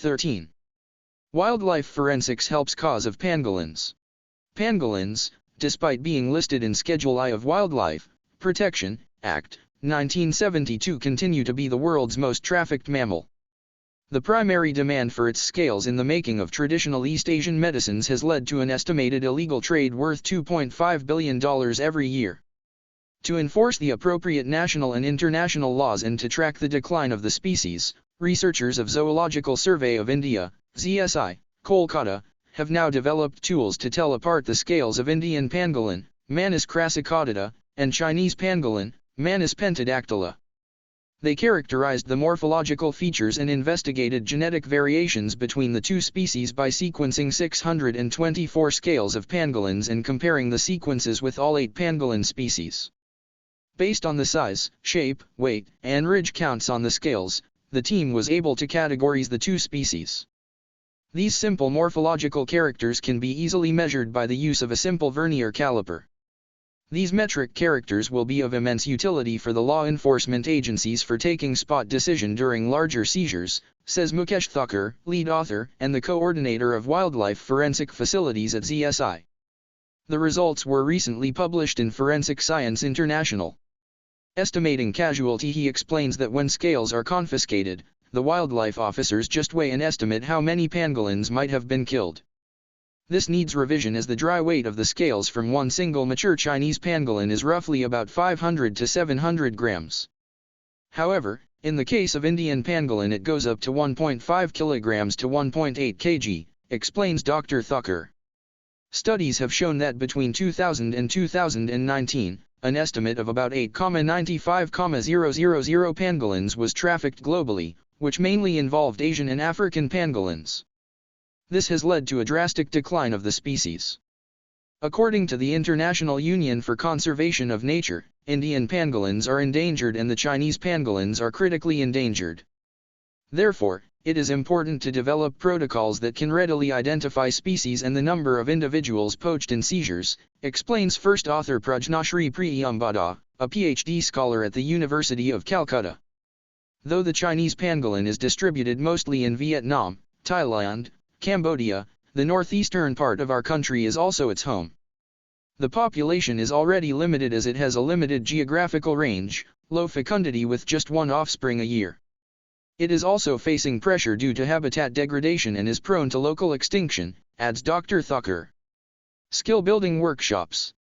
13. Wildlife forensics helps cause of pangolins. Pangolins, despite being listed in Schedule I of Wildlife Protection Act, 1972, continue to be the world's most trafficked mammal. The primary demand for its scales in the making of traditional East Asian medicines has led to an estimated illegal trade worth $2.5 billion every year. To enforce the appropriate national and international laws and to track the decline of the species, researchers of Zoological Survey of India, ZSI, Kolkata, have now developed tools to tell apart the scales of Indian pangolin, Manis crassicaudata, and Chinese pangolin, Manis pentadactyla. They characterized the morphological features and investigated genetic variations between the two species by sequencing 624 scales of pangolins and comparing the sequences with all 8 pangolin species. Based on the size, shape, weight, and ridge counts on the scales, the team was able to categorize the two species. These simple morphological characters can be easily measured by the use of a simple vernier caliper. These metric characters will be of immense utility for the law enforcement agencies for taking spot decision during larger seizures, says Mukesh Thakur, lead author and the coordinator of wildlife forensic facilities at ZSI. The results were recently published in Forensic Science International. Estimating casualty, he explains that when scales are confiscated, the wildlife officers just weigh and estimate how many pangolins might have been killed. This needs revision as the dry weight of the scales from one single mature Chinese pangolin is roughly about 500 to 700 grams. However, in the case of Indian pangolin it goes up to 1.5 kilograms to 1.8 kg, explains Dr. Thakur. Studies have shown that between 2000 and 2019, an estimate of about 8,95,000 pangolins was trafficked globally, which mainly involved Asian and African pangolins. This has led to a drastic decline of the species. According to the International Union for Conservation of Nature, Indian pangolins are endangered and the Chinese pangolins are critically endangered. Therefore, it is important to develop protocols that can readily identify species and the number of individuals poached in seizures, explains first author Prajnashri Priyambada, a PhD scholar at the University of Calcutta. Though the Chinese pangolin is distributed mostly in Vietnam, Thailand, Cambodia, the northeastern part of our country is also its home. The population is already limited as it has a limited geographical range, low fecundity with just one offspring a year. It is also facing pressure due to habitat degradation and is prone to local extinction, adds Dr. Thakur. Skill building workshops.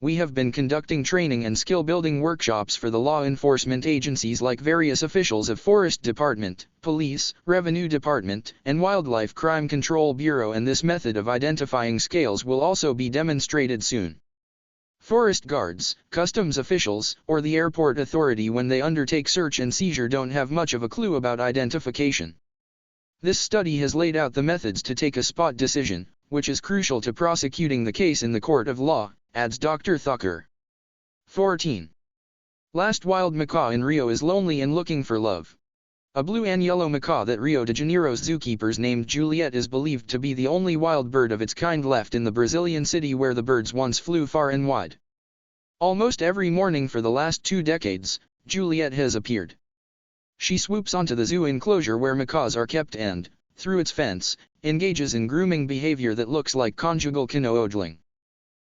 We have been conducting training and skill-building workshops for the law enforcement agencies like various officials of Forest Department, Police, Revenue Department, and Wildlife Crime Control Bureau, and this method of identifying scales will also be demonstrated soon. Forest guards, customs officials, or the airport authority when they undertake search and seizure don't have much of a clue about identification. This study has laid out the methods to take a spot decision, which is crucial to prosecuting the case in the court of law, adds Dr. Thakur. 14. Last wild macaw in Rio is lonely and looking for love. A blue and yellow macaw that Rio de Janeiro's zookeepers named Juliet is believed to be the only wild bird of its kind left in the Brazilian city where the birds once flew far and wide. Almost every morning for the last 2 decades, Juliet has appeared. She swoops onto the zoo enclosure where macaws are kept and, through its fence, engages in grooming behavior that looks like conjugal canoodling.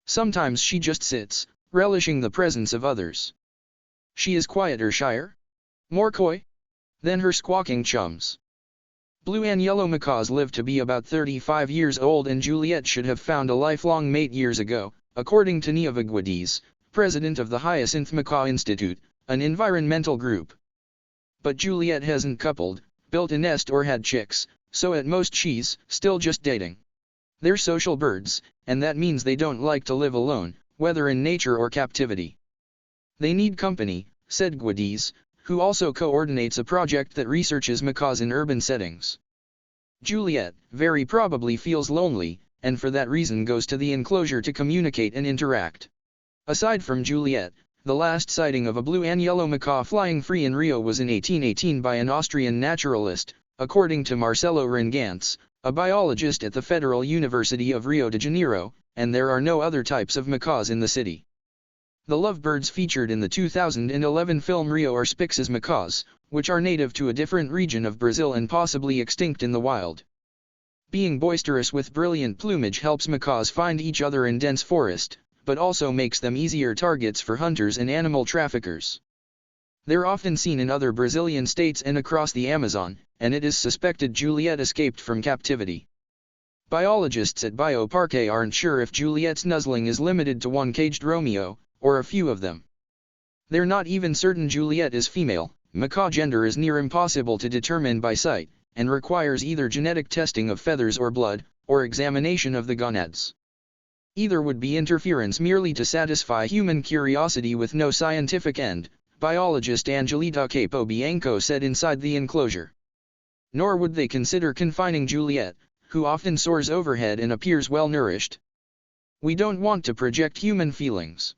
Sometimes she just sits, relishing the presence of others. She is quieter, shyer, more coy than her squawking chums. Blue and yellow macaws live to be about 35 years old, and Juliet should have found a lifelong mate years ago, according to Nino Guedes, president of the Hyacinth Macaw Institute, an environmental group. But Juliet hasn't coupled, built a nest or had chicks, so at most she's still just dating. They're social birds, and that means they don't like to live alone, whether in nature or captivity. They need company, said Guedes, who also coordinates a project that researches macaws in urban settings. Juliet very probably feels lonely, and for that reason goes to the enclosure to communicate and interact. Aside from Juliet, the last sighting of a blue and yellow macaw flying free in Rio was in 1818 by an Austrian naturalist, according to Marcelo Rengantz, a biologist at the Federal University of Rio de Janeiro, and there are no other types of macaws in the city. The lovebirds featured in the 2011 film Rio are Spix's macaws, which are native to a different region of Brazil and possibly extinct in the wild. Being boisterous with brilliant plumage helps macaws find each other in dense forest, but also makes them easier targets for hunters and animal traffickers. They're often seen in other Brazilian states and across the Amazon, and it is suspected Juliet escaped from captivity. Biologists at Bioparque aren't sure if Juliet's nuzzling is limited to one caged Romeo, or a few of them. They're not even certain Juliet is female. Macaw gender is near impossible to determine by sight, and requires either genetic testing of feathers or blood, or examination of the gonads. Either would be interference merely to satisfy human curiosity with no scientific end, biologist Angelita Capobianco said inside the enclosure. Nor would they consider confining Juliet, who often soars overhead and appears well-nourished. We don't want to project human feelings.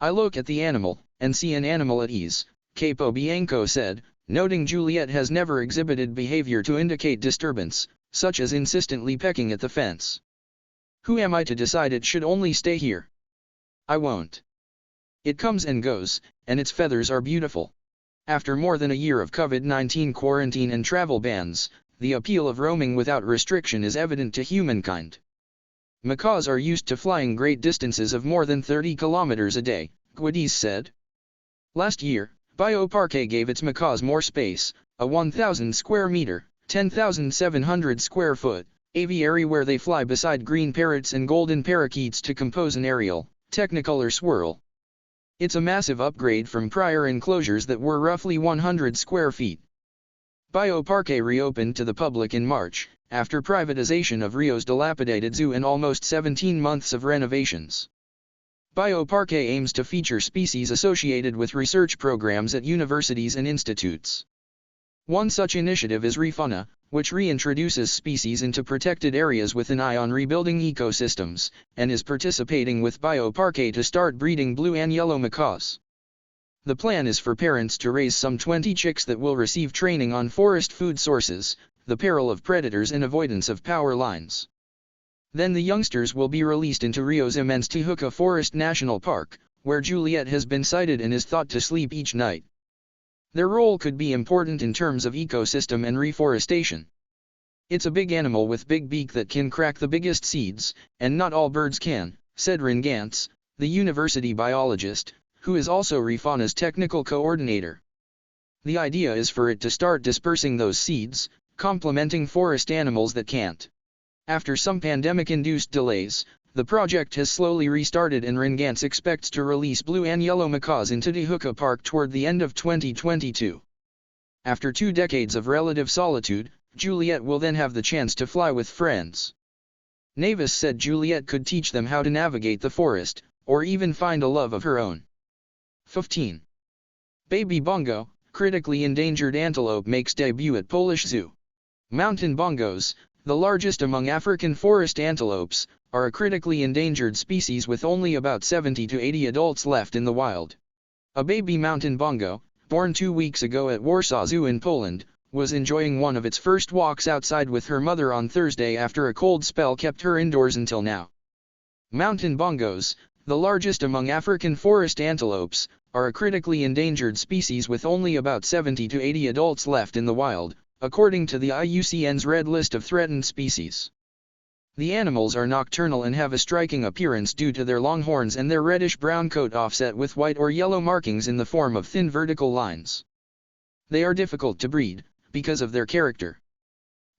I look at the animal, and see an animal at ease, Capobianco said, noting Juliet has never exhibited behavior to indicate disturbance, such as insistently pecking at the fence. Who am I to decide it should only stay here? I won't. It comes and goes, and its feathers are beautiful. After more than a year of COVID-19 quarantine and travel bans, the appeal of roaming without restriction is evident to humankind. Macaws are used to flying great distances of more than 30 kilometers a day, Guedes said. Last year, Bioparque gave its macaws more space, a 1,000 square meter, 10,700 square foot, aviary where they fly beside green parrots and golden parakeets to compose an aerial, technicolor swirl. It's a massive upgrade from prior enclosures that were roughly 100 square feet. Bioparque reopened to the public in March, after privatization of Rio's dilapidated zoo and almost 17 months of renovations. Bioparque aims to feature species associated with research programs at universities and institutes. One such initiative is ReFauna, which reintroduces species into protected areas with an eye on rebuilding ecosystems, and is participating with Bioparque to start breeding blue and yellow macaws. The plan is for parents to raise some 20 chicks that will receive training on forest food sources, the peril of predators and avoidance of power lines. Then the youngsters will be released into Rio's immense Tijuca Forest National Park, where Juliet has been sighted and is thought to sleep each night. Their role could be important in terms of ecosystem and reforestation. It's a big animal with big beak that can crack the biggest seeds, and not all birds can, said Rengantz, the university biologist, who is also ReFauna's technical coordinator. The idea is for it to start dispersing those seeds, complementing forest animals that can't. After some pandemic-induced delays, the project has slowly restarted and Rengantz expects to release blue and yellow macaws into Tijuca Park toward the end of 2022. After 2 decades of relative solitude, Juliet will then have the chance to fly with friends. Navis said Juliet could teach them how to navigate the forest, or even find a love of her own. 15. Baby bongo, critically endangered antelope makes debut at Polish Zoo. Mountain bongos, the largest among African forest antelopes, are a critically endangered species with only about 70 to 80 adults left in the wild. A baby mountain bongo, born 2 weeks ago at Warsaw Zoo in Poland, was enjoying one of its first walks outside with her mother on Thursday after a cold spell kept her indoors until now. Mountain bongos, the largest among African forest antelopes, are a critically endangered species with only about 70 to 80 adults left in the wild, according to the IUCN's Red List of Threatened Species. The animals are nocturnal and have a striking appearance due to their long horns and their reddish-brown coat offset with white or yellow markings in the form of thin vertical lines. They are difficult to breed, because of their character.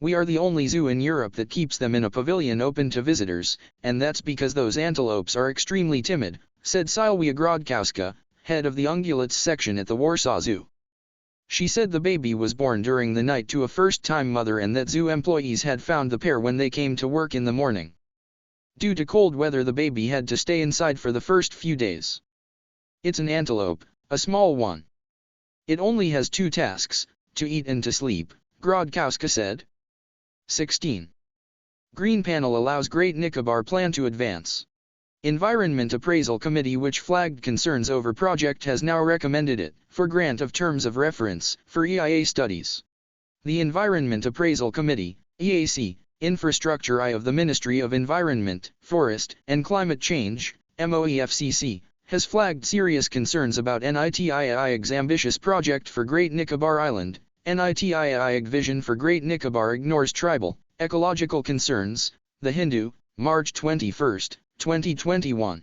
We are the only zoo in Europe that keeps them in a pavilion open to visitors, and that's because those antelopes are extremely timid, said Sylwia Grodkowska, head of the ungulates section at the Warsaw Zoo. She said the baby was born during the night to a first-time mother and that zoo employees had found the pair when they came to work in the morning. Due to cold weather, the baby had to stay inside for the first few days. It's an antelope, a small one. It only has 2 tasks, to eat and to sleep, Grodkowska said. 16. Green Panel allows Great Nicobar plan to advance. Environment Appraisal Committee, which flagged concerns over project, has now recommended it for grant of terms of reference for EIA studies. The Environment Appraisal Committee, EAC, Infrastructure I of the Ministry of Environment, Forest, and Climate Change, MOEFCC, has flagged serious concerns about NITIAIG's ambitious project for Great Nicobar Island. NITIAIG vision for Great Nicobar ignores tribal, ecological concerns. The Hindu, March 21, 2021.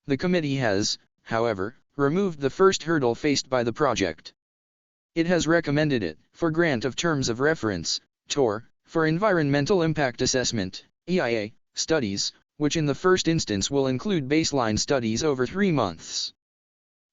The committee has, however, removed the first hurdle faced by the project. It has recommended it, for grant of terms of reference, TOR, for environmental impact assessment, EIA, studies, which in the first instance will include baseline studies over 3 months.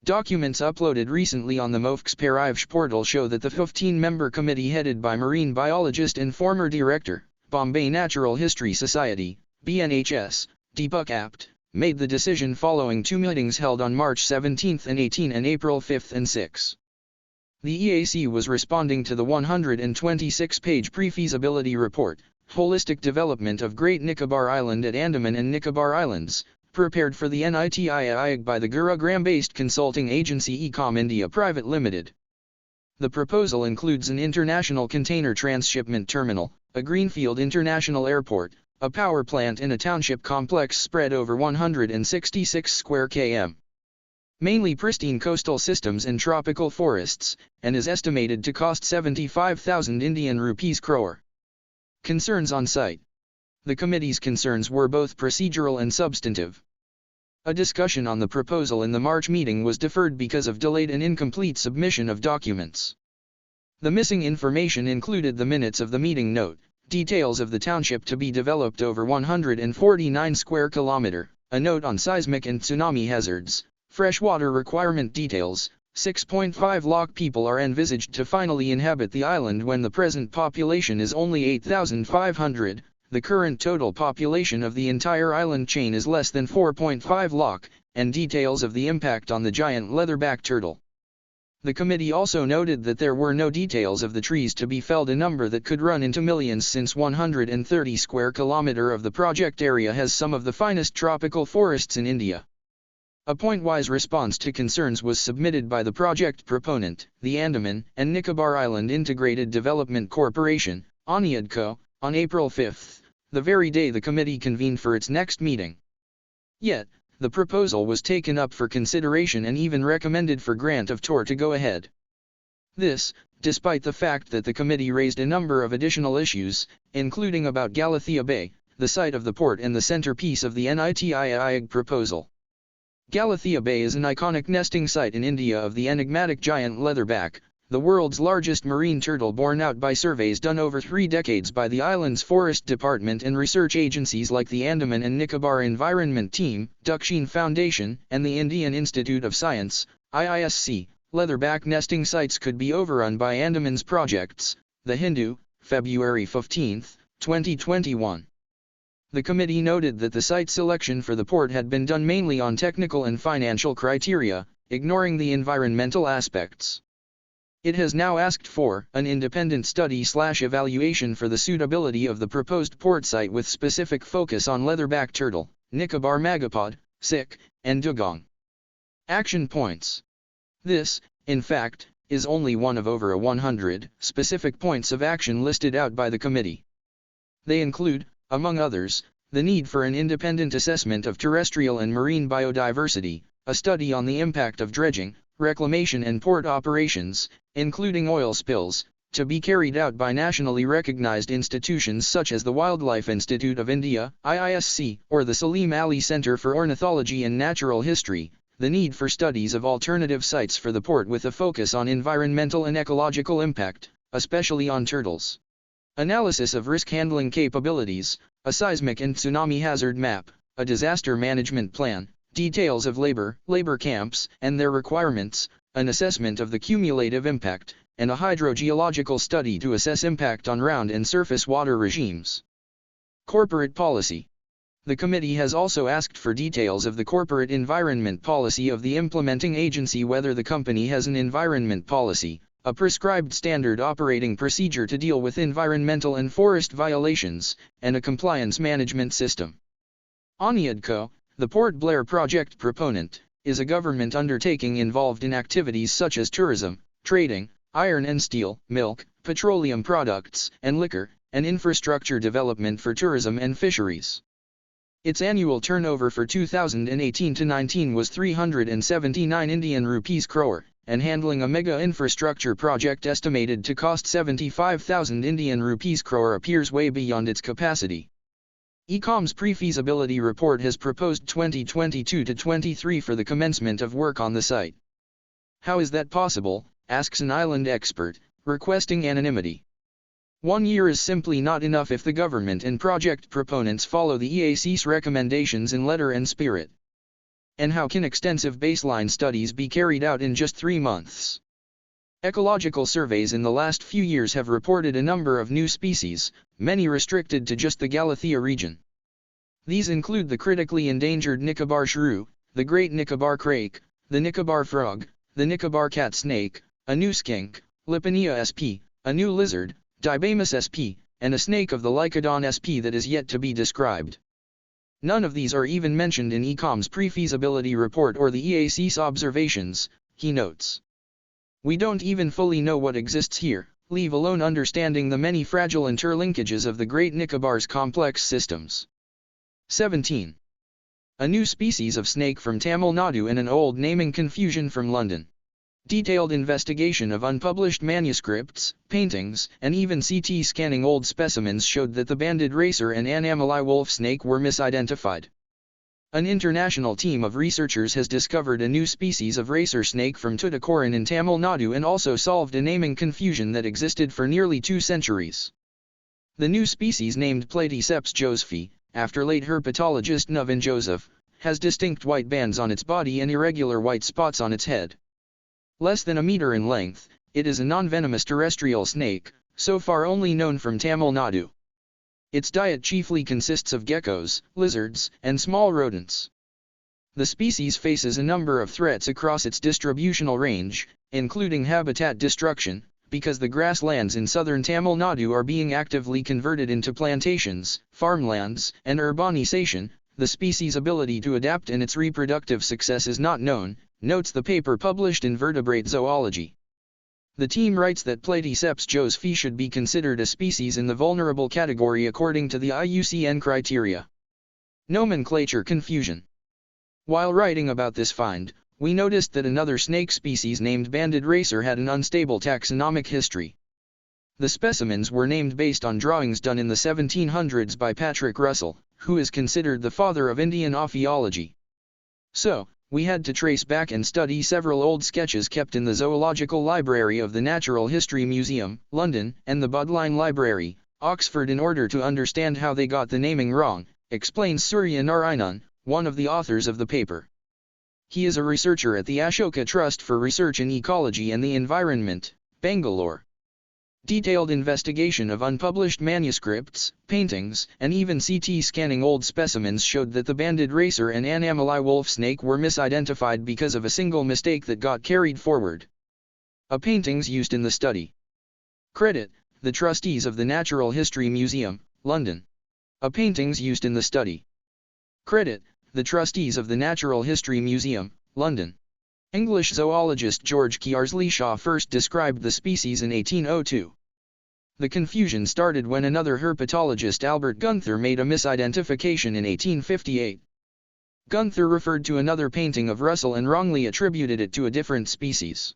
Documents uploaded recently on the MOFC's Parivsh portal show that the 15-member committee headed by marine biologist and former director, Bombay Natural History Society, BNHS, Deepak Apt, made the decision following 2 meetings held on March 17 and 18 and April 5 and 6. The EAC was responding to the 126-page pre-feasibility report, Holistic Development of Great Nicobar Island at Andaman and Nicobar Islands, prepared for the NITIAIG by the Gurugram-based consulting agency Ecom India Private Limited. The proposal includes an international container transshipment terminal, a greenfield international airport, a power plant and a township complex spread over 166 square km. Mainly pristine coastal systems and tropical forests, and is estimated to cost 75,000 Indian rupees crore. Concerns on site. The committee's concerns were both procedural and substantive. A discussion on the proposal in the March meeting was deferred because of delayed and incomplete submission of documents. The missing information included the minutes of the meeting note, details of the township to be developed over 149 square kilometer, a note on seismic and tsunami hazards, freshwater requirement details. 6.5 lakh people are envisaged to finally inhabit the island when the present population is only 8,500. The current total population of the entire island chain is less than 4.5 lakh, and details of the impact on the giant leatherback turtle. The committee also noted that there were no details of the trees to be felled, a number that could run into millions since 130 square kilometer of the project area has some of the finest tropical forests in India. A point-wise response to concerns was submitted by the project proponent, the Andaman and Nicobar Island Integrated Development Corporation, ANIADCO, on April 5, the very day the committee convened for its next meeting. Yet, the proposal was taken up for consideration and even recommended for grant of TOR to go ahead. This, despite the fact that the committee raised a number of additional issues, including about Galathea Bay, the site of the port and the centerpiece of the NITIAIG proposal. Galathea Bay is an iconic nesting site in India of the enigmatic giant leatherback, the world's largest marine turtle, borne out by surveys done over 3 decades by the island's forest department and research agencies like the Andaman and Nicobar Environment Team, Dakshin Foundation, and the Indian Institute of Science, IISC. Leatherback nesting sites could be overrun by Andaman's projects. The Hindu, February 15, 2021. The committee noted that the site selection for the port had been done mainly on technical and financial criteria, ignoring the environmental aspects. It has now asked for an independent study/evaluation for the suitability of the proposed port site with specific focus on leatherback turtle, Nicobar magopod, Sikh, and dugong. Action points. This, in fact, is only one of over 100 specific points of action listed out by the committee. They include, among others, the need for an independent assessment of terrestrial and marine biodiversity, a study on the impact of dredging, reclamation and port operations, including oil spills, to be carried out by nationally recognized institutions such as the Wildlife Institute of India, IISC, or the Salim Ali Center for Ornithology and Natural History, the need for studies of alternative sites for the port with a focus on environmental and ecological impact, especially on turtles. Analysis of risk handling capabilities, a seismic and tsunami hazard map, a disaster management plan, details of labor camps and their requirements, an assessment of the cumulative impact, and a hydrogeological study to assess impact on ground and surface water regimes. Corporate policy. The committee has also asked for details of the corporate environment policy of the implementing agency, whether the company has an environment policy, a prescribed standard operating procedure to deal with environmental and forest violations, and a compliance management system. ANIADCO, the Port Blair project proponent, is a government undertaking involved in activities such as tourism, trading, iron and steel, milk, petroleum products, and liquor, and infrastructure development for tourism and fisheries. Its annual turnover for 2018-19 was 379 Indian rupees crore, and handling a mega infrastructure project estimated to cost 75,000 Indian rupees crore appears way beyond its capacity. ECOM's pre-feasibility report has proposed 2022-23 for the commencement of work on the site. How is that possible, asks an island expert, requesting anonymity. 1 year is simply not enough if the government and project proponents follow the EAC's recommendations in letter and spirit. And how can extensive baseline studies be carried out in just 3 months? Ecological surveys in the last few years have reported a number of new species, many restricted to just the Galathea region. These include the critically endangered Nicobar shrew, the Great Nicobar crake, the Nicobar frog, the Nicobar cat snake, a new skink, Liponia sp, a new lizard, Dibamus sp, and a snake of the Lycodon sp that is yet to be described. None of these are even mentioned in ECOM's pre-feasibility report or the EAC's observations, he notes. We don't even fully know what exists here, leave alone understanding the many fragile interlinkages of the Great Nicobar's complex systems. 17. A new species of snake from Tamil Nadu and an old naming confusion from London. Detailed investigation of unpublished manuscripts, paintings, and even CT scanning old specimens showed that the banded racer and Anamali wolf snake were misidentified. An international team of researchers has discovered a new species of racer snake from Tuticorin in Tamil Nadu and also solved a naming confusion that existed for nearly 2 centuries. The new species, named Platyceps josephi, after late herpetologist Navin Joseph, has distinct white bands on its body and irregular white spots on its head. Less than a meter in length, it is a non-venomous terrestrial snake, so far only known from Tamil Nadu. Its diet chiefly consists of geckos, lizards, and small rodents. The species faces a number of threats across its distributional range, including habitat destruction, because the grasslands in southern Tamil Nadu are being actively converted into plantations, farmlands, and urbanization. The species' ability to adapt and its reproductive success is not known, notes the paper published in Vertebrate Zoology. The team writes that Platyceps josephi should be considered a species in the vulnerable category according to the IUCN criteria. Nomenclature confusion. While writing about this find, we noticed that another snake species named banded racer had an unstable taxonomic history. The specimens were named based on drawings done in the 1700s by Patrick Russell, who is considered the father of Indian ophiology. So, we had to trace back and study several old sketches kept in the Zoological Library of the Natural History Museum, London, and the Bodleian Library, Oxford, in order to understand how they got the naming wrong, explains Surya Narayanan, one of the authors of the paper. He is a researcher at the Ashoka Trust for Research in Ecology and the Environment, Bangalore. Detailed investigation of unpublished manuscripts, paintings, and even CT scanning old specimens showed that the banded racer and Anamali wolf snake were misidentified because of a single mistake that got carried forward. A paintings used in the study. Credit, the trustees of the Natural History Museum, London. A paintings used in the study. Credit, the trustees of the Natural History Museum, London. English zoologist George Kearsley Shaw first described the species in 1802. The confusion started when another herpetologist, Albert Gunther, made a misidentification in 1858. Gunther referred to another painting of Russell and wrongly attributed it to a different species.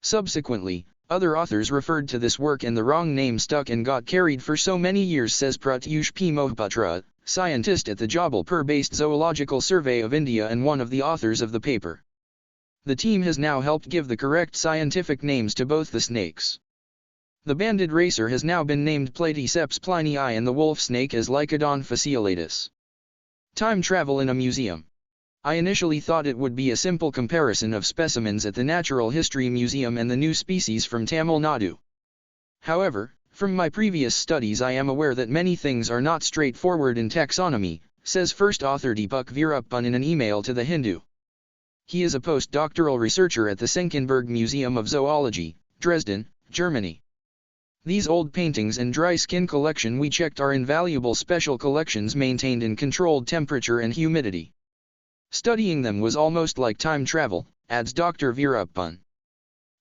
Subsequently, other authors referred to this work and the wrong name stuck and got carried for so many years, says Pratyush P. Mohapatra, scientist at the Jabalpur-based Zoological Survey of India and one of the authors of the paper. The team has now helped give the correct scientific names to both the snakes. The banded racer has now been named Platyceps plinii and the wolf snake as Lycodon fasciolatus. Time travel in a museum. I initially thought it would be a simple comparison of specimens at the Natural History Museum and the new species from Tamil Nadu. However, from my previous studies I am aware that many things are not straightforward in taxonomy, says first author Deepak Veerappan in an email to The Hindu. He is a postdoctoral researcher at the Senckenberg Museum of Zoology, Dresden, Germany. These old paintings and dry skin collection we checked are invaluable special collections maintained in controlled temperature and humidity. Studying them was almost like time travel, adds Dr. Veerappan.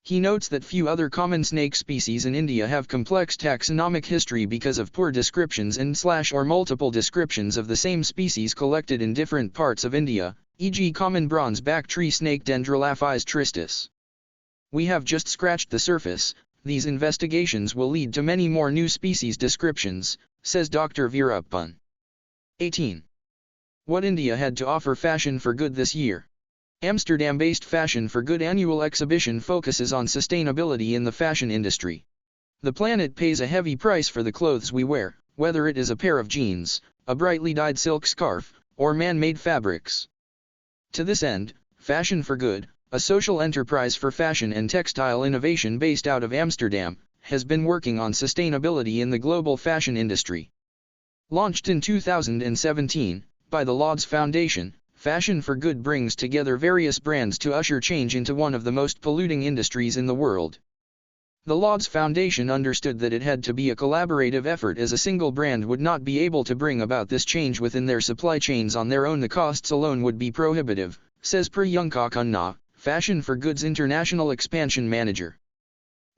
He notes that few other common snake species in India have complex taxonomic history because of poor descriptions and/or multiple descriptions of the same species collected in different parts of India, e.g. common bronze-back tree snake Dendrolaphis tristis. We have just scratched the surface. These investigations will lead to many more new species descriptions, says Dr. Veerappan. 18. What India had to offer fashion for good this year. Amsterdam-based Fashion for Good annual exhibition focuses on sustainability in the fashion industry. The planet pays a heavy price for the clothes we wear, whether it is a pair of jeans, a brightly dyed silk scarf, or man-made fabrics. To this end, Fashion for Good, a social enterprise for fashion and textile innovation based out of Amsterdam, has been working on sustainability in the global fashion industry. Launched in 2017, by the Lauds Foundation, Fashion for Good brings together various brands to usher change into one of the most polluting industries in the world. The Lauds Foundation understood that it had to be a collaborative effort as a single brand would not be able to bring about this change within their supply chains on their own. The costs alone would be prohibitive, says Priyanka Khanna, Fashion for Good's international expansion manager.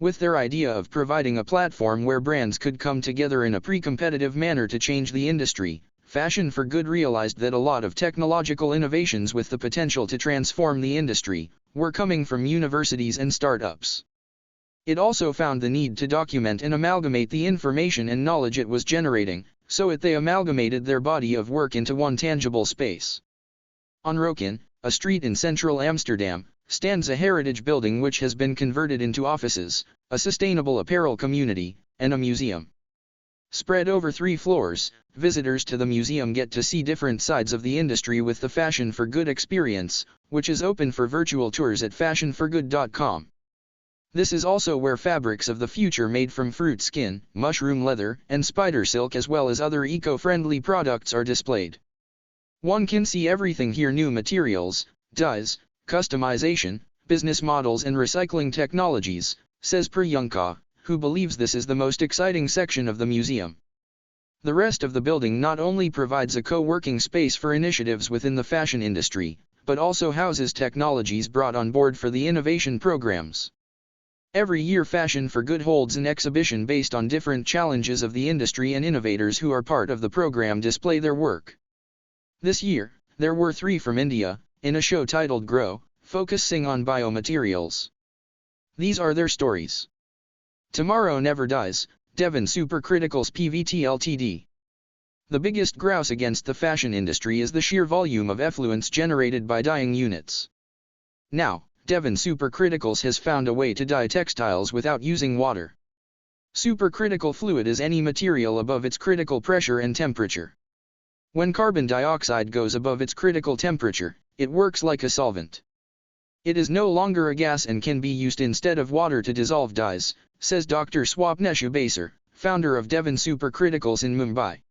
With their idea of providing a platform where brands could come together in a pre-competitive manner to change the industry, Fashion for Good realized that a lot of technological innovations with the potential to transform the industry were coming from universities and startups. It also found the need to document and amalgamate the information and knowledge it was generating, so they amalgamated their body of work into one tangible space. On Rokin, a street in central Amsterdam, stands a heritage building which has been converted into offices, a sustainable apparel community, and a museum. Spread over 3 floors, visitors to the museum get to see different sides of the industry with the Fashion for Good experience, which is open for virtual tours at fashionforgood.com. This is also where fabrics of the future made from fruit skin, mushroom leather, and spider silk as well as other eco-friendly products are displayed. One can see everything here: new materials, dyes, customization, business models and recycling technologies, says Priyanka, who believes this is the most exciting section of the museum. The rest of the building not only provides a co-working space for initiatives within the fashion industry, but also houses technologies brought on board for the innovation programs. Every year Fashion for Good holds an exhibition based on different challenges of the industry, and innovators who are part of the program display their work. This year, there were 3 from India, in a show titled Grow, focusing on biomaterials. These are their stories. Tomorrow Never Dies, Devon Supercriticals PVT Ltd. The biggest grouse against the fashion industry is the sheer volume of effluents generated by dyeing units. Now, Devon Supercriticals has found a way to dye textiles without using water. Supercritical fluid is any material above its critical pressure and temperature. When carbon dioxide goes above its critical temperature, it works like a solvent. It is no longer a gas and can be used instead of water to dissolve dyes, says Dr. Swapneshu Basar, founder of Devon Supercriticals in Mumbai.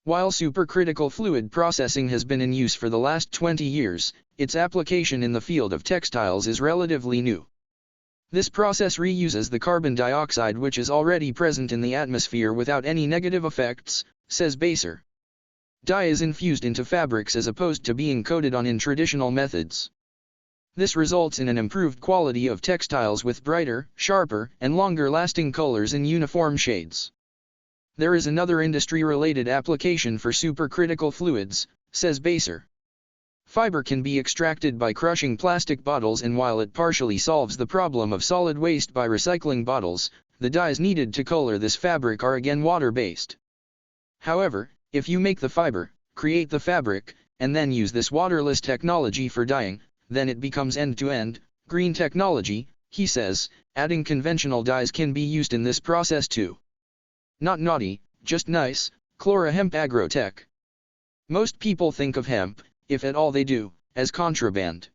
While supercritical fluid processing has been in use for the last 20 years, its application in the field of textiles is relatively new. This process reuses the carbon dioxide which is already present in the atmosphere without any negative effects, says Basar. Dye is infused into fabrics as opposed to being coated on in traditional methods. This results in an improved quality of textiles with brighter, sharper, and longer-lasting colors in uniform shades. There is another industry-related application for supercritical fluids, says Basar. Fiber can be extracted by crushing plastic bottles, and while it partially solves the problem of solid waste by recycling bottles, the dyes needed to color this fabric are again water-based. However, if you make the fiber, create the fabric, and then use this waterless technology for dyeing, then it becomes end-to-end, green technology, he says. Adding conventional dyes can be used in this process too. Not naughty, just nice, Chlora Hemp Agrotech. Most people think of hemp, if at all they do, as contraband.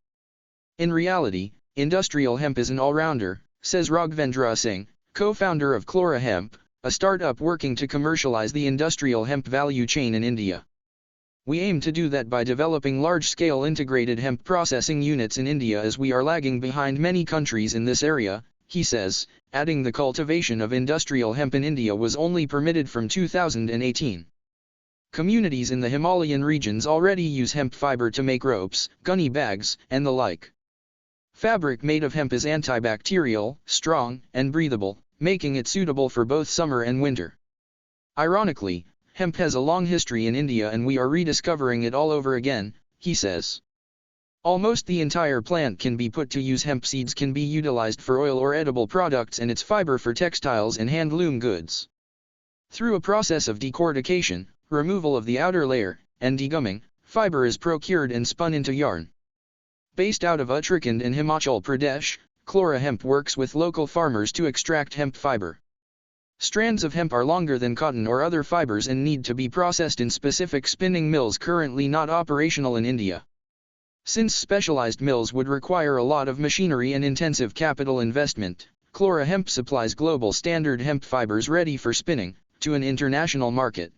In reality, industrial hemp is an all-rounder, says Raghavendra Singh, co-founder of Chlora Hemp, a startup working to commercialize the industrial hemp value chain in India. We aim to do that by developing large-scale integrated hemp processing units in India, as we are lagging behind many countries in this area, he says, adding the cultivation of industrial hemp in India was only permitted from 2018. Communities in the Himalayan regions already use hemp fiber to make ropes, gunny bags, and the like. Fabric made of hemp is antibacterial, strong, and breathable, making it suitable for both summer and winter. Ironically, hemp has a long history in India and we are rediscovering it all over again, he says. Almost the entire plant can be put to use. Hemp seeds can be utilized for oil or edible products and its fiber for textiles and handloom goods. Through a process of decortication, removal of the outer layer, and degumming, fiber is procured and spun into yarn. Based out of Uttarakhand in Himachal Pradesh, Chlora Hemp works with local farmers to extract hemp fiber. Strands of hemp are longer than cotton or other fibers and need to be processed in specific spinning mills currently not operational in India. Since specialized mills would require a lot of machinery and intensive capital investment, Chlora Hemp supplies global standard hemp fibers ready for spinning, to an international market.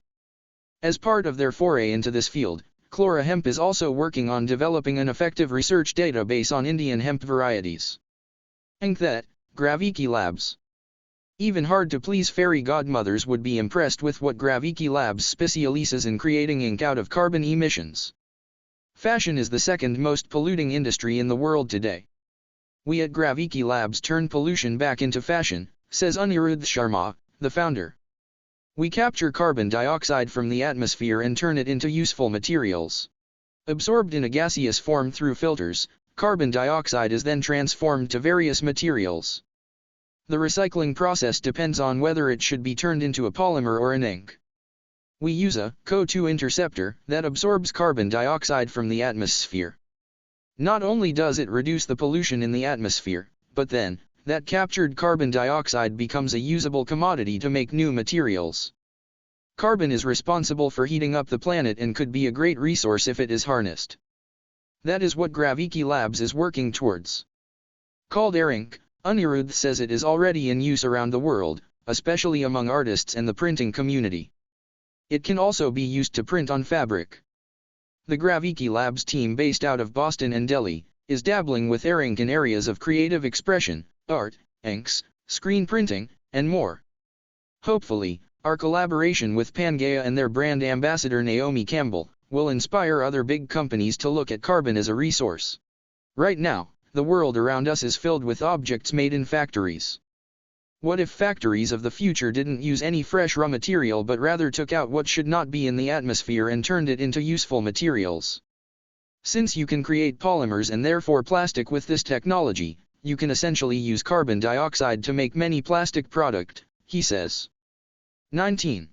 As part of their foray into this field, Chlora Hemp is also working on developing an effective research database on Indian hemp varieties. That, Graviki Labs. Even hard-to-please fairy godmothers would be impressed with what Graviki Labs specializes in creating ink out of carbon emissions. Fashion is the second most polluting industry in the world today. We at Graviki Labs turn pollution back into fashion, says Anirudh Sharma, the founder. We capture carbon dioxide from the atmosphere and turn it into useful materials. Absorbed in a gaseous form through filters, carbon dioxide is then transformed to various materials. The recycling process depends on whether it should be turned into a polymer or an ink. We use a CO2 interceptor that absorbs carbon dioxide from the atmosphere. Not only does it reduce the pollution in the atmosphere, but then, that captured carbon dioxide becomes a usable commodity to make new materials. Carbon is responsible for heating up the planet and could be a great resource if it is harnessed. That is what Graviki Labs is working towards. Called Air Ink, Anirudh says it is already in use around the world, especially among artists and the printing community. It can also be used to print on fabric. The Graviki Labs team based out of Boston and Delhi, is dabbling with air ink in areas of creative expression, art, inks, screen printing, and more. Hopefully, our collaboration with Pangea and their brand ambassador Naomi Campbell, will inspire other big companies to look at carbon as a resource. Right now, the world around us is filled with objects made in factories. What if factories of the future didn't use any fresh raw material but rather took out what should not be in the atmosphere and turned it into useful materials? Since you can create polymers and therefore plastic with this technology, you can essentially use carbon dioxide to make many plastic product, he says. 19.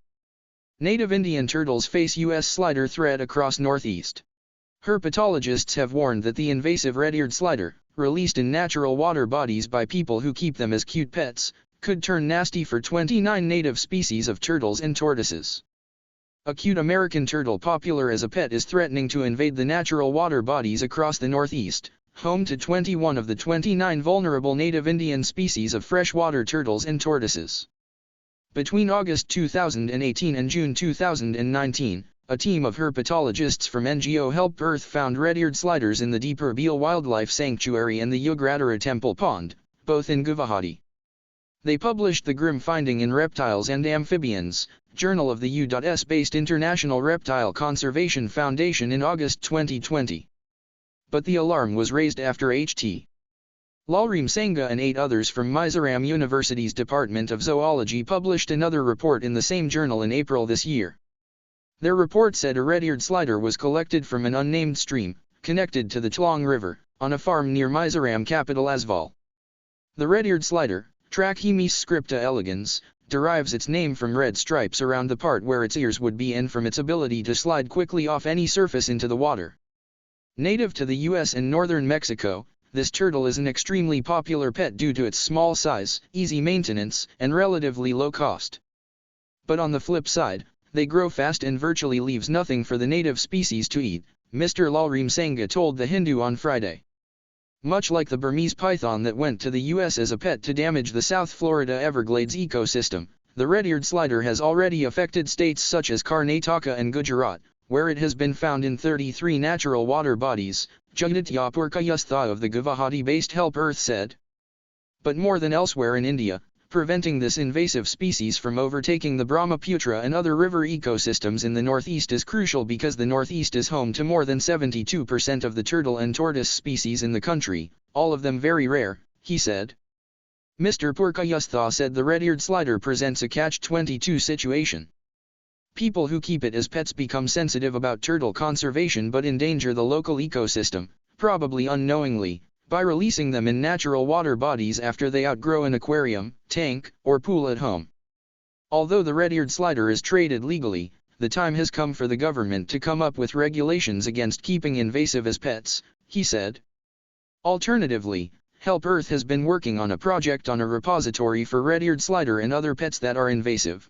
Native Indian turtles face U.S. slider threat across Northeast. Herpetologists have warned that the invasive red-eared slider, released in natural water bodies by people who keep them as cute pets, could turn nasty for 29 native species of turtles and tortoises. A cute American turtle popular as a pet is threatening to invade the natural water bodies across the Northeast, home to 21 of the 29 vulnerable native Indian species of freshwater turtles and tortoises. Between August 2018 and June 2019, a team of herpetologists from NGO Help Earth found red-eared sliders in the Deeper Beal Wildlife Sanctuary and the Yugradhara Temple Pond, both in Guwahati. They published the grim finding in Reptiles and Amphibians, Journal of the U.S.-based International Reptile Conservation Foundation in August 2020. But the alarm was raised after H.T. Lalreem Sangha and 8 others from Mizoram University's Department of Zoology published another report in the same journal in April this year. Their report said a red-eared slider was collected from an unnamed stream, connected to the Tlong River, on a farm near Mizoram capital Asval. The red-eared slider, Trachemys scripta elegans, derives its name from red stripes around the part where its ears would be and from its ability to slide quickly off any surface into the water. Native to the U.S. and northern Mexico, this turtle is an extremely popular pet due to its small size, easy maintenance, and relatively low cost. But on the flip side, they grow fast and virtually leaves nothing for the native species to eat, Mr. Lalreem Sangha told The Hindu on Friday. Much like the Burmese python that went to the U.S. as a pet to damage the South Florida Everglades ecosystem, the red-eared slider has already affected states such as Karnataka and Gujarat, where it has been found in 33 natural water bodies, Jagaditya Purkayastha of the Guwahati-based Help Earth said. But more than elsewhere in India, Preventing this invasive species from overtaking the Brahmaputra and other river ecosystems in the Northeast is crucial because the Northeast is home to more than 72% of the turtle and tortoise species in the country, all of them very rare, he said. Mr. Purkayastha said the Redeared Slider presents a catch-22 situation. People who keep it as pets become sensitive about turtle conservation but endanger the local ecosystem, probably unknowingly, by releasing them in natural water bodies after they outgrow an aquarium, tank, or pool at home. Although the Redeared Slider is traded legally, the time has come for the government to come up with regulations against keeping invasive as pets, he said. Alternatively, Help Earth has been working on a project on a repository for Redeared Slider and other pets that are invasive.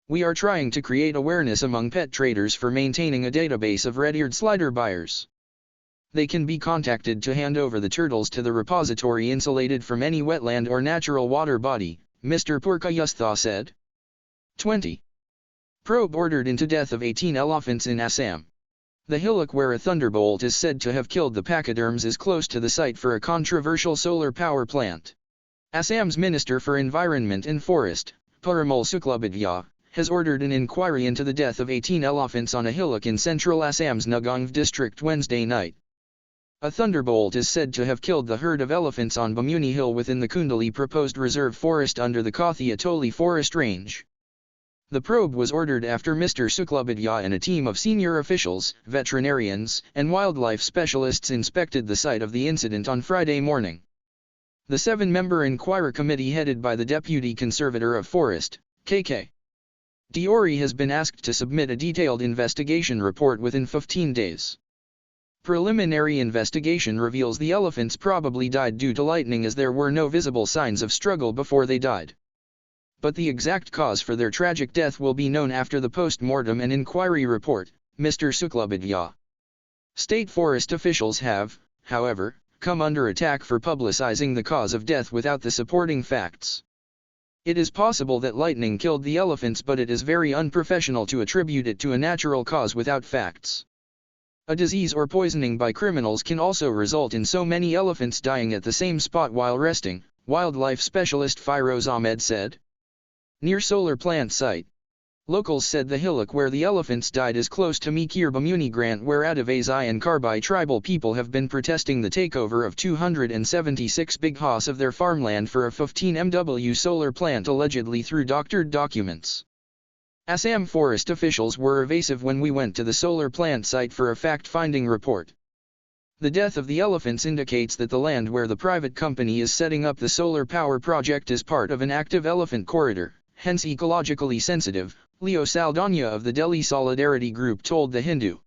We are trying to create awareness among pet traders for maintaining a database of Redeared Slider buyers. They can be contacted to hand over the turtles to the repository insulated from any wetland or natural water body, Mr. Purkayastha said. 20. Probe ordered into death of 18 elephants in Assam. The hillock where a thunderbolt is said to have killed the pachyderms is close to the site for a controversial solar power plant. Assam's Minister for Environment and Forest, Parimal Suklabadya, has ordered an inquiry into the death of 18 elephants on a hillock in central Assam's Nagaung district Wednesday night. A thunderbolt is said to have killed the herd of elephants on Bamuni Hill within the Kundali proposed reserve forest under the Kathi Atoli forest range. The probe was ordered after Mr. Suklabadya and a team of senior officials, veterinarians, and wildlife specialists inspected the site of the incident on Friday morning. The 7-member inquiry committee headed by the Deputy Conservator of Forest, K.K. Diori has been asked to submit a detailed investigation report within 15 days. Preliminary investigation reveals the elephants probably died due to lightning as there were no visible signs of struggle before they died. But the exact cause for their tragic death will be known after the post-mortem and inquiry report, Mr. Suklabadya. State forest officials have, however, come under attack for publicizing the cause of death without the supporting facts. It is possible that lightning killed the elephants, but it is very unprofessional to attribute it to a natural cause without facts. A disease or poisoning by criminals can also result in so many elephants dying at the same spot while resting, wildlife specialist Firoz Ahmed said. Near solar plant site. Locals said the hillock where the elephants died is close to Mikir Bamuni Grant, where Adivasi and Karbi tribal people have been protesting the takeover of 276 bighas of their farmland for a 15 MW solar plant allegedly through doctored documents. Assam forest officials were evasive when we went to the solar plant site for a fact-finding report. The death of the elephants indicates that the land where the private company is setting up the solar power project is part of an active elephant corridor, hence ecologically sensitive, Leo Saldana of the Delhi Solidarity Group told The Hindu.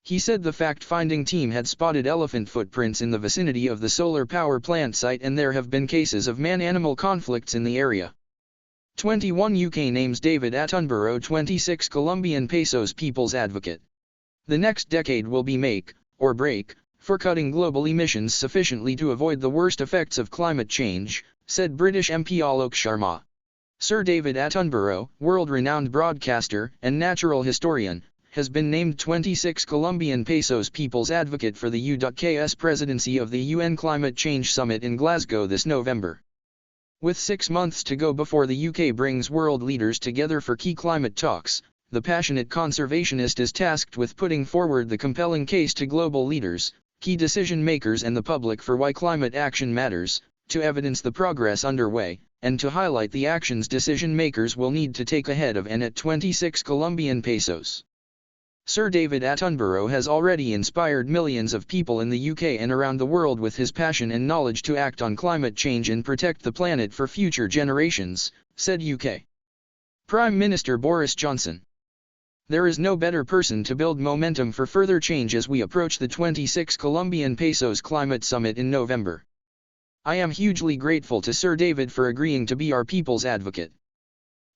He said the fact-finding team had spotted elephant footprints in the vicinity of the solar power plant site and there have been cases of man-animal conflicts in the area. 21 UK names David Attenborough 26 Colombian pesos People's Advocate. The next decade will be make, or break, for cutting global emissions sufficiently to avoid the worst effects of climate change, said British MP Alok Sharma. Sir David Attenborough, world-renowned broadcaster and natural historian, has been named 26 Colombian pesos People's Advocate for the U.K.'s presidency of the UN Climate Change Summit in Glasgow this November. With 6 months to go before the UK brings world leaders together for key climate talks, the passionate conservationist is tasked with putting forward the compelling case to global leaders, key decision makers and the public for why climate action matters, to evidence the progress underway, and to highlight the actions decision makers will need to take ahead of and at 26 Colombian pesos. Sir David Attenborough has already inspired millions of people in the UK and around the world with his passion and knowledge to act on climate change and protect the planet for future generations, said UK Prime Minister Boris Johnson. There is no better person to build momentum for further change as we approach the 26 Colombian pesos climate summit in November. I am hugely grateful to Sir David for agreeing to be our people's advocate.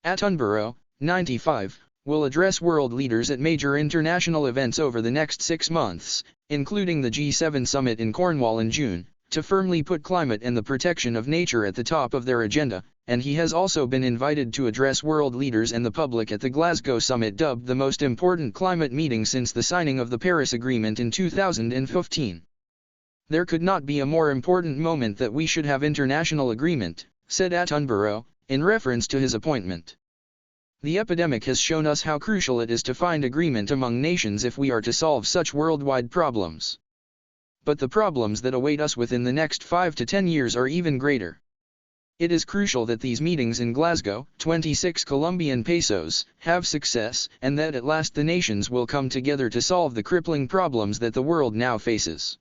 Attenborough, 95, will address world leaders at major international events over the next 6 months, including the G7 summit in Cornwall in June, to firmly put climate and the protection of nature at the top of their agenda, and he has also been invited to address world leaders and the public at the Glasgow summit, dubbed the most important climate meeting since the signing of the Paris Agreement in 2015. There could not be a more important moment that we should have international agreement, said Attenborough, in reference to his appointment. The epidemic has shown us how crucial it is to find agreement among nations if we are to solve such worldwide problems. But the problems that await us within the next 5 to 10 years are even greater. It is crucial that these meetings in Glasgow, 26 Colombian pesos, have success, and that at last the nations will come together to solve the crippling problems that the world now faces.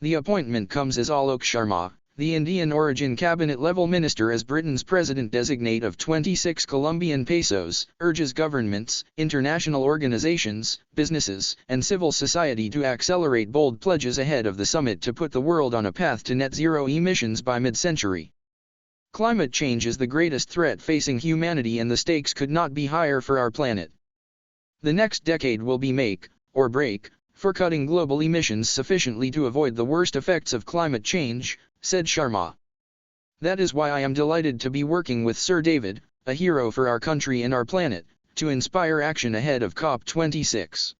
The appointment comes as Alok Sharma, the Indian-origin cabinet-level minister as Britain's president-designate of 26 Colombian pesos, urges governments, international organizations, businesses, and civil society to accelerate bold pledges ahead of the summit to put the world on a path to net zero emissions by mid-century. Climate change is the greatest threat facing humanity, and the stakes could not be higher for our planet. The next decade will be make, or break, for cutting global emissions sufficiently to avoid the worst effects of climate change, said Sharma. That is why I am delighted to be working with Sir David, a hero for our country and our planet, to inspire action ahead of COP26.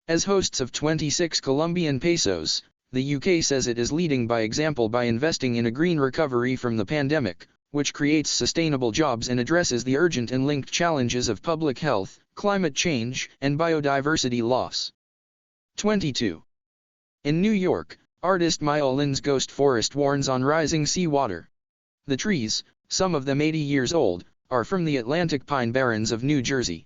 As hosts of 26 Colombian pesos, the UK says it is leading by example by investing in a green recovery from the pandemic, which creates sustainable jobs and addresses the urgent and linked challenges of public health, climate change, and biodiversity loss. 22. In New York, artist Maya Lin's ghost forest warns on rising seawater. The trees, some of them 80 years old, are from the Atlantic pine barrens of New Jersey.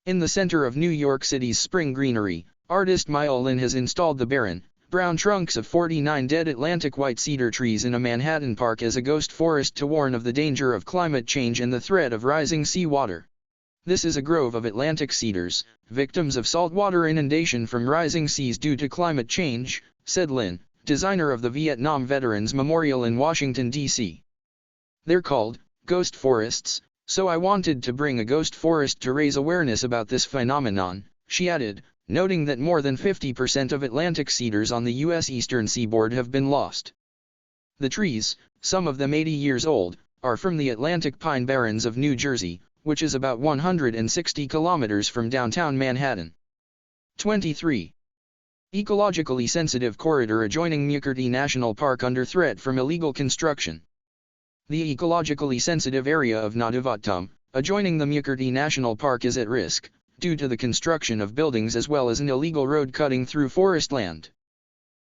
In the center of New York City's spring greenery, artist Maya Lin has installed the barren, brown trunks of 49 dead Atlantic white cedar trees in a Manhattan park as a ghost forest to warn of the danger of climate change and the threat of rising seawater. This is a grove of Atlantic cedars, victims of saltwater inundation from rising seas due to climate change, said Lin, designer of the Vietnam Veterans Memorial in Washington, D.C. They're called ghost forests, so I wanted to bring a ghost forest to raise awareness about this phenomenon, she added, noting that more than 50% of Atlantic cedars on the U.S. eastern seaboard have been lost. The trees, some of them 80 years old, are from the Atlantic pine barrens of New Jersey, which is about 160 kilometers from downtown Manhattan. 23. Ecologically sensitive corridor adjoining Mukurti National Park under threat from illegal construction. The ecologically sensitive area of Nadivattam, adjoining the Mukurti National Park, is at risk, due to the construction of buildings as well as an illegal road cutting through forest land.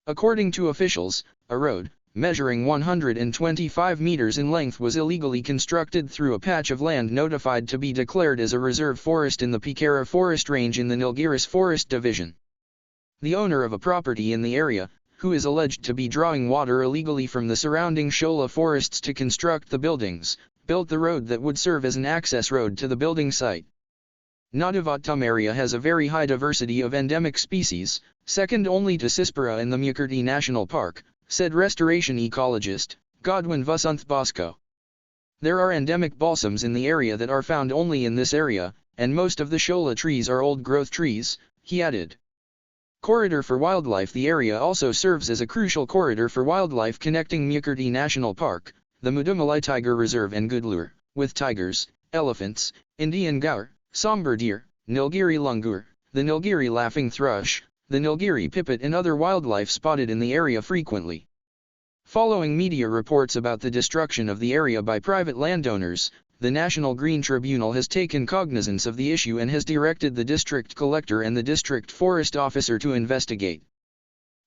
According to officials, a road, measuring 125 meters in length, was illegally constructed through a patch of land notified to be declared as a reserve forest in the Pikara Forest Range in the Nilgiris Forest Division. The owner of a property in the area, who is alleged to be drawing water illegally from the surrounding Shola forests to construct the buildings, built the road that would serve as an access road to the building site. Nadivattam area has a very high diversity of endemic species, second only to Cispera in the Mukurti National Park, said restoration ecologist, Godwin Vasanth Bosco. There are endemic balsams in the area that are found only in this area, and most of the Shola trees are old-growth trees, he added. Corridor for wildlife. The area also serves as a crucial corridor for wildlife connecting Mukurti National Park, the Mudumalai Tiger Reserve and Gudlur, with tigers, elephants, Indian gaur, somber deer, Nilgiri langur, the Nilgiri laughing thrush, the Nilgiri pipit and other wildlife spotted in the area frequently. Following media reports about the destruction of the area by private landowners, the National Green Tribunal has taken cognizance of the issue and has directed the district collector and the district forest officer to investigate.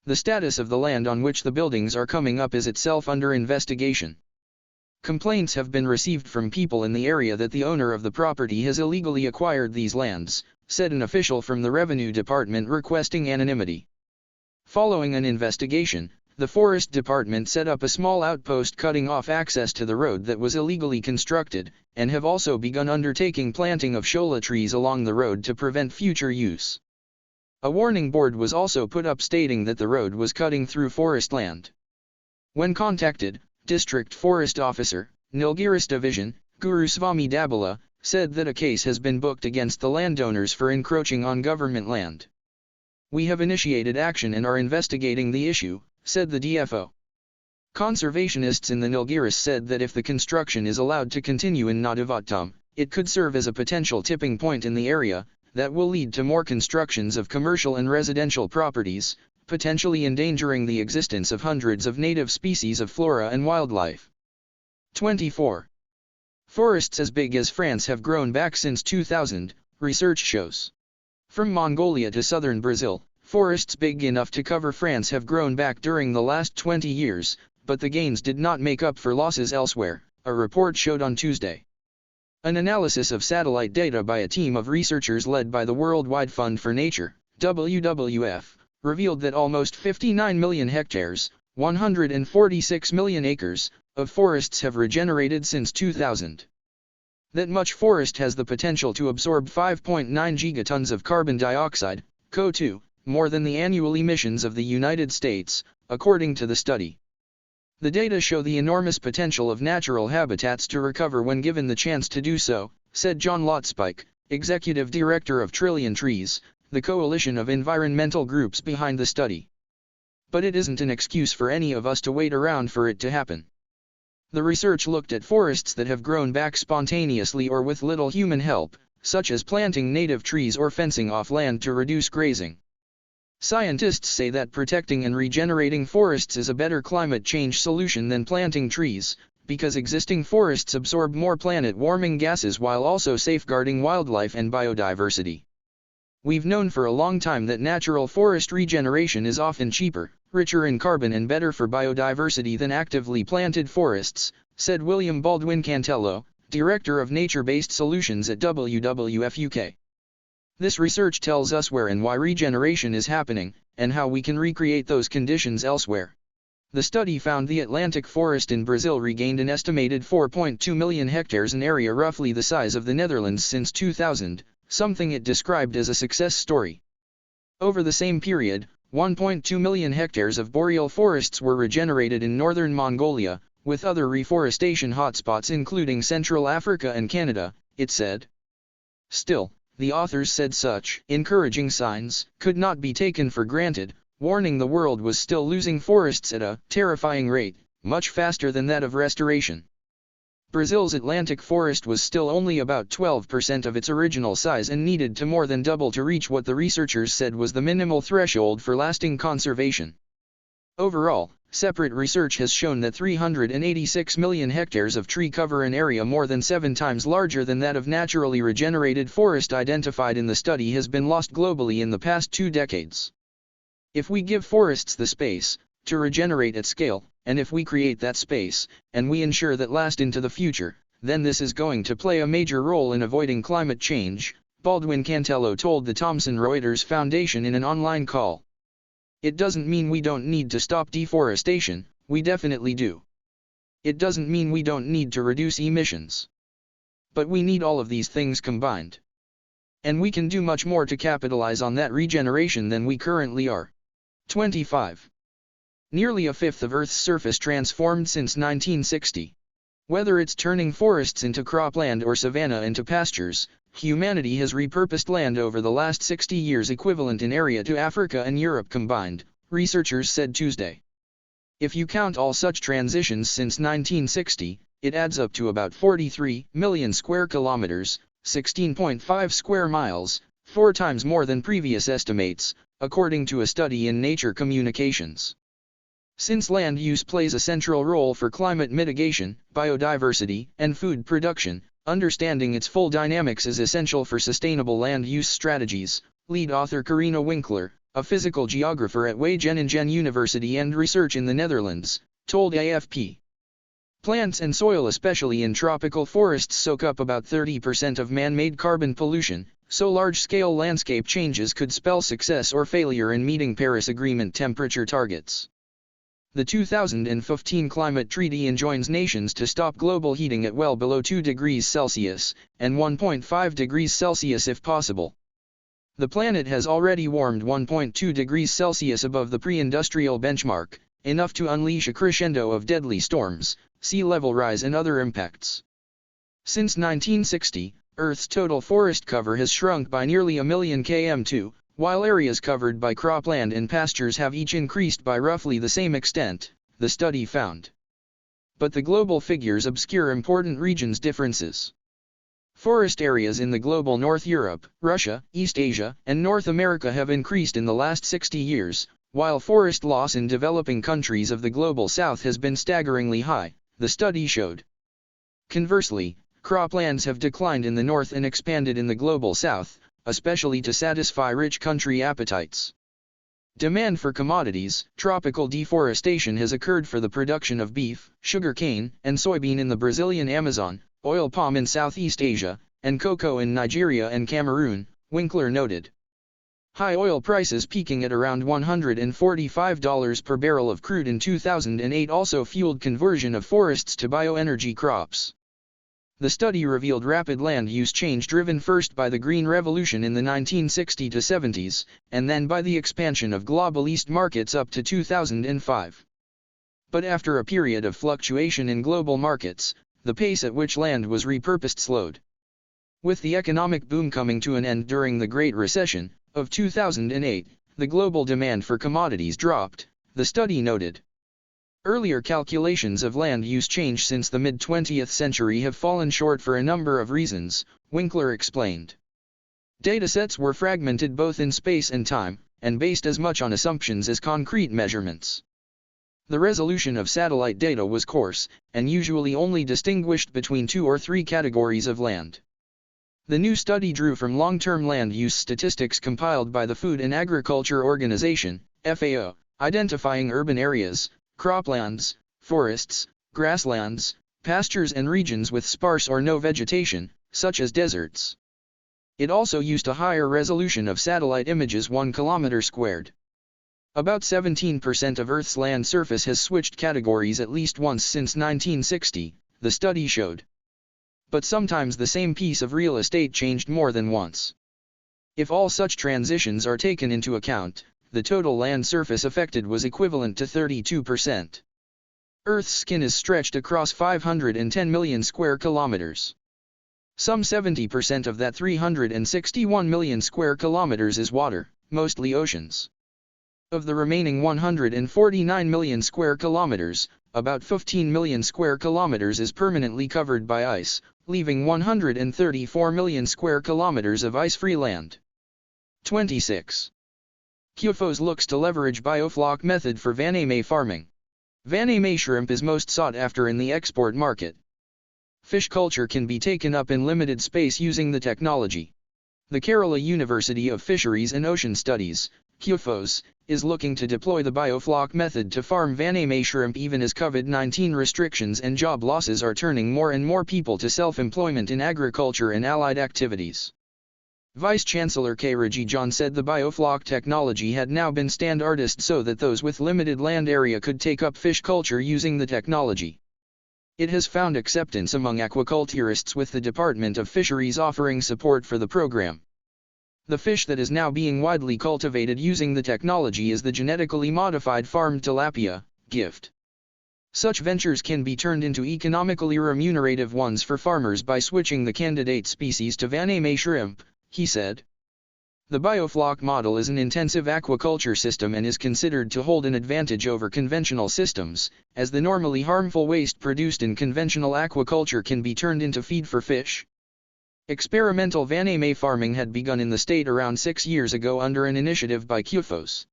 The status of the land on which the buildings are coming up is itself under investigation. Complaints have been received from people in the area that the owner of the property has illegally acquired these lands, said an official from the Revenue Department requesting anonymity. Following an investigation, the Forest Department set up a small outpost cutting off access to the road that was illegally constructed, and have also begun undertaking planting of Shola trees along the road to prevent future use. A warning board was also put up stating that the road was cutting through forest land. When contacted, District Forest Officer, Nilgiris Division, Guruswamy Dabala, said that a case has been booked against the landowners for encroaching on government land. We have initiated action and are investigating the issue, said the DFO. Conservationists in the Nilgiris said that if the construction is allowed to continue in Nadivattam, it could serve as a potential tipping point in the area, that will lead to more constructions of commercial and residential properties, potentially endangering the existence of hundreds of native species of flora and wildlife. 24. Forests as big as France have grown back since 2000, research shows. From Mongolia to southern Brazil, forests big enough to cover France have grown back during the last 20 years, but the gains did not make up for losses elsewhere, a report showed on Tuesday. An analysis of satellite data by a team of researchers led by the Worldwide Fund for Nature, WWF, revealed that almost 59 million hectares, 146 million acres, of forests have regenerated since 2000. That much forest has the potential to absorb 5.9 gigatons of carbon dioxide, CO2, more than the annual emissions of the United States, according to the study. The data show the enormous potential of natural habitats to recover when given the chance to do so, said John Lotspike, executive director of Trillion Trees, the coalition of environmental groups behind the study. But it isn't an excuse for any of us to wait around for it to happen. The research looked at forests that have grown back spontaneously or with little human help, such as planting native trees or fencing off land to reduce grazing. Scientists say that protecting and regenerating forests is a better climate change solution than planting trees, because existing forests absorb more planet-warming gases while also safeguarding wildlife and biodiversity. We've known for a long time that natural forest regeneration is often cheaper, richer in carbon and better for biodiversity than actively planted forests, said William Baldwin Cantello, Director of Nature-Based Solutions at WWF UK. This research tells us where and why regeneration is happening, and how we can recreate those conditions elsewhere. The study found the Atlantic forest in Brazil regained an estimated 4.2 million hectares, an area roughly the size of the Netherlands since 2000, something it described as a success story. Over the same period, 1.2 million hectares of boreal forests were regenerated in northern Mongolia, with other reforestation hotspots including Central Africa and Canada, it said. Still, the authors said such encouraging signs could not be taken for granted, warning the world was still losing forests at a terrifying rate, much faster than that of restoration. Brazil's Atlantic forest was still only about 12% of its original size and needed to more than double to reach what the researchers said was the minimal threshold for lasting conservation. Overall, separate research has shown that 386 million hectares of tree cover an area more than 7 times larger than that of naturally regenerated forest identified in the study has been lost globally in the past 2 decades. If we give forests the space to regenerate at scale, and if we create that space, and we ensure that last into the future, then this is going to play a major role in avoiding climate change, Baldwin Cantello told the Thomson Reuters Foundation in an online call. It doesn't mean we don't need to stop deforestation, we definitely do. It doesn't mean we don't need to reduce emissions. But we need all of these things combined. And we can do much more to capitalize on that regeneration than we currently are. 25. Nearly a fifth of Earth's surface transformed since 1960. Whether it's turning forests into cropland or savanna into pastures, humanity has repurposed land over the last 60 years equivalent in area to Africa and Europe combined, researchers said Tuesday. If you count all such transitions since 1960, it adds up to about 43 million square kilometers, 16.5 square miles, 4 times more than previous estimates, according to a study in Nature Communications. Since land use plays a central role for climate mitigation, biodiversity, and food production, understanding its full dynamics is essential for sustainable land use strategies, lead author Karina Winkler, a physical geographer at Wageningen University and Research in the Netherlands, told AFP. Plants and soil, especially in tropical forests, soak up about 30% of man-made carbon pollution, so large-scale landscape changes could spell success or failure in meeting Paris Agreement temperature targets. The 2015 climate treaty enjoins nations to stop global heating at well below 2 degrees Celsius, and 1.5 degrees Celsius if possible. The planet has already warmed 1.2 degrees Celsius above the pre-industrial benchmark, enough to unleash a crescendo of deadly storms, sea level rise and other impacts. Since 1960, Earth's total forest cover has shrunk by nearly 1 million km2, while areas covered by cropland and pastures have each increased by roughly the same extent, the study found. But the global figures obscure important regions' differences. Forest areas in the global North Europe, Russia, East Asia, and North America have increased in the last 60 years, while forest loss in developing countries of the global South has been staggeringly high, the study showed. Conversely, croplands have declined in the north and expanded in the global south, especially to satisfy rich country appetites. Demand for commodities. Tropical deforestation has occurred for the production of beef, sugarcane, and soybean in the Brazilian Amazon, oil palm in Southeast Asia, and cocoa in Nigeria and Cameroon, Winkler noted. High oil prices peaking at around $145 per barrel of crude in 2008 also fueled conversion of forests to bioenergy crops. The study revealed rapid land use change driven first by the Green Revolution in the 1960s to 70s, and then by the expansion of global East markets up to 2005. But after a period of fluctuation in global markets, the pace at which land was repurposed slowed. With the economic boom coming to an end during the Great Recession of 2008, the global demand for commodities dropped, the study noted. Earlier calculations of land use change since the mid-20th century have fallen short for a number of reasons, Winkler explained. Datasets were fragmented both in space and time, and based as much on assumptions as concrete measurements. The resolution of satellite data was coarse, and usually only distinguished between 2 or 3 categories of land. The new study drew from long-term land use statistics compiled by the Food and Agriculture Organization, FAO, identifying urban areas, croplands, forests, grasslands, pastures and regions with sparse or no vegetation, such as deserts. It also used a higher resolution of satellite images 1 km². About 17% of Earth's land surface has switched categories at least once since 1960, the study showed. But sometimes the same piece of real estate changed more than once. If all such transitions are taken into account, the total land surface affected was equivalent to 32%. Earth's skin is stretched across 510 million square kilometers. Some 70% of that 361 million square kilometers is water, mostly oceans. Of the remaining 149 million square kilometers, about 15 million square kilometers is permanently covered by ice, leaving 134 million square kilometers of ice-free land. 26. QFOS looks to leverage biofloc method for Vaname farming. Vaname shrimp is most sought after in the export market. Fish culture can be taken up in limited space using the technology. The Kerala University of Fisheries and Ocean Studies, QFOS, is looking to deploy the biofloc method to farm Vaname shrimp even as COVID-19 restrictions and job losses are turning more and more people to self-employment in agriculture and allied activities. Vice-Chancellor K. Rajijan said the biofloc technology had now been standardized so that those with limited land area could take up fish culture using the technology. It has found acceptance among aquaculturists, with the Department of Fisheries offering support for the program. The fish that is now being widely cultivated using the technology is the genetically modified farmed tilapia, gift. Such ventures can be turned into economically remunerative ones for farmers by switching the candidate species to Vaname shrimp, he said. The biofloc model is an intensive aquaculture system and is considered to hold an advantage over conventional systems, as the normally harmful waste produced in conventional aquaculture can be turned into feed for fish. Experimental Vaname farming had begun in the state around 6 years ago under an initiative by QFOS.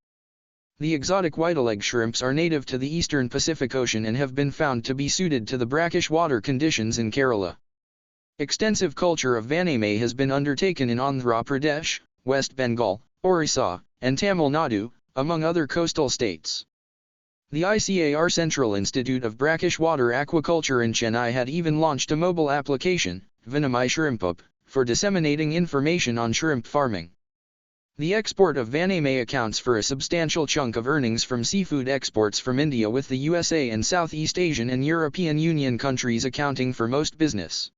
The exotic whiteleg shrimps are native to the eastern Pacific Ocean and have been found to be suited to the brackish water conditions in Kerala. Extensive culture of Vaname has been undertaken in Andhra Pradesh, West Bengal, Orissa, and Tamil Nadu, among other coastal states. The ICAR Central Institute of Brackish Water Aquaculture in Chennai had even launched a mobile application, Vaname Shrimpup, for disseminating information on shrimp farming. The export of Vaname accounts for a substantial chunk of earnings from seafood exports from India, with the USA and Southeast Asian and European Union countries accounting for most business.